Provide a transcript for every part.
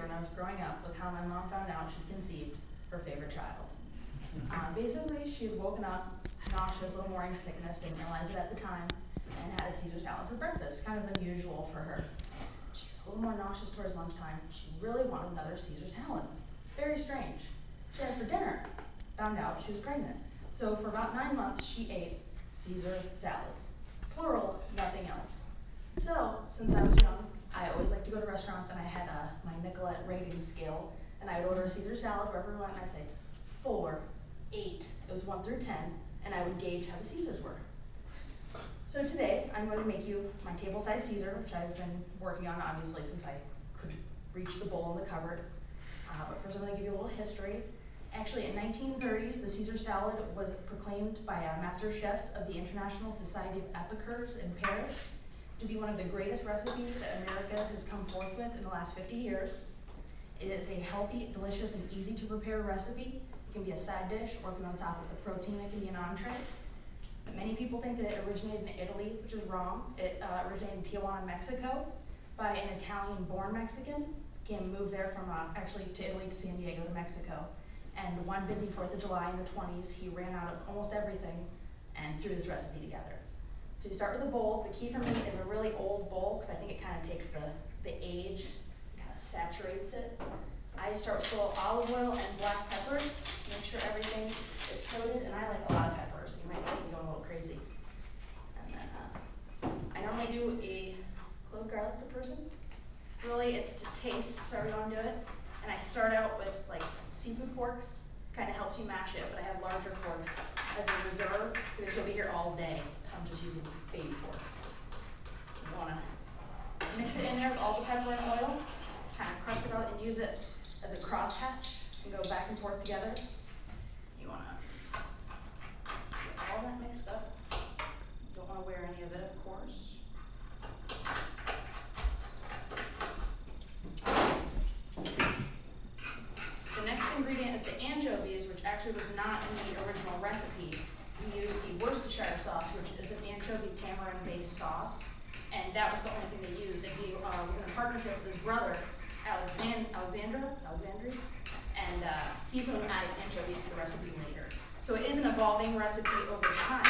hear when I was growing up was how my mom found out she'd conceived her favorite child. Basically, she had woken up nauseous, little morning sickness, didn't realize it at the time, and had a Caesar salad for breakfast, kind of unusual for her. She was a little more nauseous towards lunchtime. She really wanted another Caesar salad. Very strange. She had it for dinner, found out she was pregnant. So for about 9 months, she ate Caesar salads. Plural, nothing else. So, since I was young, I always liked to go to restaurants, and I had my Nicolette rating scale, and I would order a Caesar salad wherever we went, and I'd say 4, 8, it was 1 through 10, and I would gauge how the Caesars were. So today, I'm going to make you my tableside Caesar, which I've been working on, obviously, since I could reach the bowl in the cupboard. But first I'm going to give you a little history. Actually, in 1930s, the Caesar salad was proclaimed by master chefs of the International Society of Epicures in Paris to be one of the greatest recipes that America has come forth with in the last 50 years. It is a healthy, delicious, and easy to prepare recipe. It can be a side dish, or if you want to top it with protein, it can be an entree. But many people think that it originated in Italy, which is wrong. It originated in Tijuana, Mexico, by an Italian-born Mexican. Moved there from actually to Italy, to San Diego, to Mexico. And one busy 4th of July in the 20s, he ran out of almost everything and threw this recipe together. So you start with a bowl. The key for me is a really old bowl, because I think it kind of takes the age, kind of saturates it. I start with a little olive oil and black pepper. Make sure everything is coated, and I like a lot of pepper, so you might see me going a little crazy. And then I normally do a clove garlic per person. Really, it's to taste, so everyone do it. And I start out with like seafood forks, kind of helps you mash it, but I have larger forks as a reserve, because you'll be here all day. I'm just using baby forks. You want to mix it in there with all the pepper and oil, kind of crust it out and use it as a crosshatch and go back and forth together. You want to get all that mixed up. You don't want to wear any of it, of course. The next ingredient is the anchovies, which actually was not in the original recipe. We used the Worcestershire sauce, which is an anchovy tamarind-based sauce, and that was the only thing they used. And he was in a partnership with his brother, Alexandri, and he's the one who added anchovies to the recipe later. So it is an evolving recipe over time.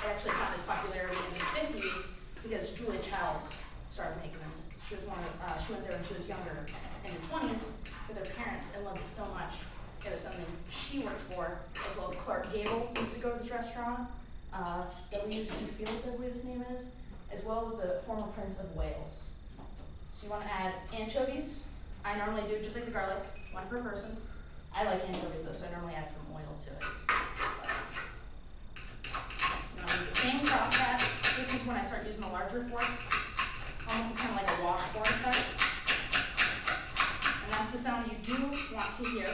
It actually found its popularity in the 50s because Julia Childs started making them. She went there when she was younger in the 20s with her parents and loved it so much. It was something she worked for, as well as Clark Gable used to go to this restaurant. W.C. Fields, I believe his name is, as well as the former Prince of Wales. So you want to add anchovies. I normally do, just like the garlic, 1 per person. I like anchovies though, so I normally add some oil to it. Now the same crosshatch. This is when I start using the larger forks. Almost it's kind of like a washboard effect. And that's the sound you do want to hear.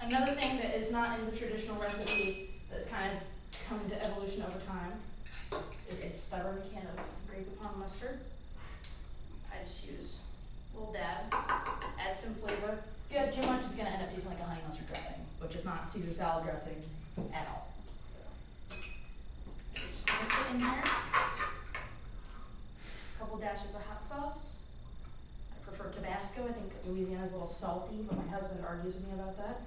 Another thing that is not in the traditional recipe that's kind of come into evolution over time is a stubborn can of grape upon mustard. I just use a little dab, add some flavor. If you have too much, it's going to end up tasting like a honey mustard dressing, which is not Caesar salad dressing at all. So just mix it in here. A couple dashes of hot sauce. I prefer Tabasco. I think Louisiana's a little salty, but my husband argues with me about that.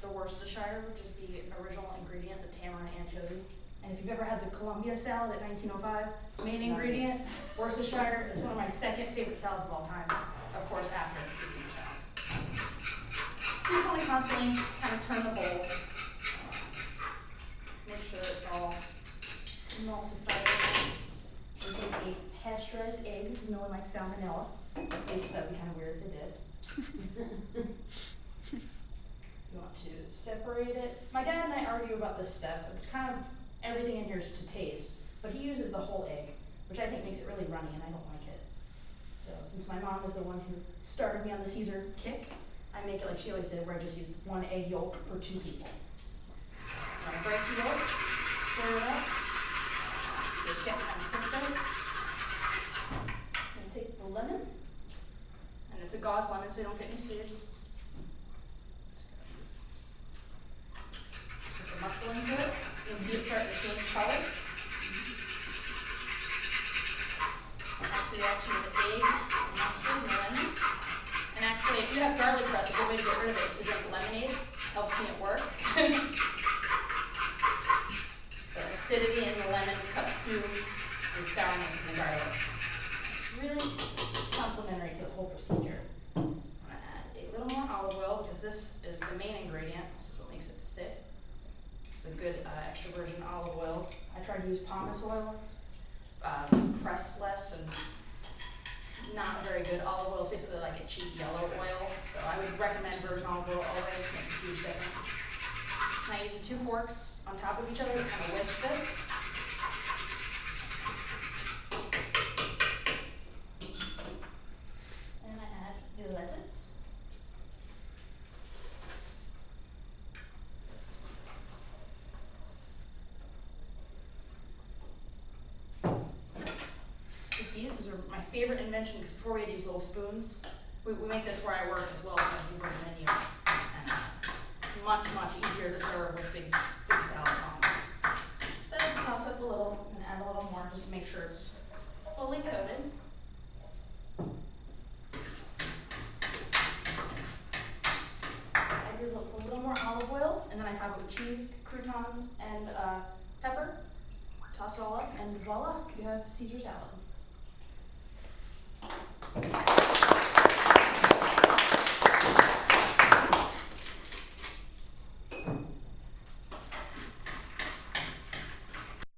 The Worcestershire, which is the original ingredient, the tamarind anchovy. And if you've ever had the Columbia salad at 1905, main ingredient, Worcestershire, is one of my second favorite salads of all time. Of course, after the Caesar salad. So you just want to constantly kind of turn the bowl. Make sure it's all emulsified. We take a pasteurized egg, because no one likes salmonella. At least that would be kind of weird if they did. You want to separate it. My dad and I argue about this step. It's kind of, everything in here is to taste, but he uses the whole egg, which I think makes it really runny, and I don't like it. So since my mom is the one who started me on the Caesar kick, I make it like she always did, where I just use 1 egg yolk per 2 people. I'm gonna break the yolk, stir it up, so it's getting kind of cooked out. I'm gonna take the lemon, and it's a gauze lemon, so you don't get any seed. try to use pomace oil, pressed less, and it's not a very good olive oil. It's basically like a cheap yellow oil. So I would recommend virgin olive oil always. It makes a huge difference. And I use the 2 forks on top of each other to kind of whisk this. And I add the lettuce. These are my favorite invention because before we had to use little spoons. We make this where I work as well as these little menu. And it's much, much easier to serve with big salad tongs. So I toss up a little and add a little more just to make sure it's fully coated. I use a little more olive oil and then I top it with cheese, croutons, and pepper. Toss it all up and voila, you have Caesar salad.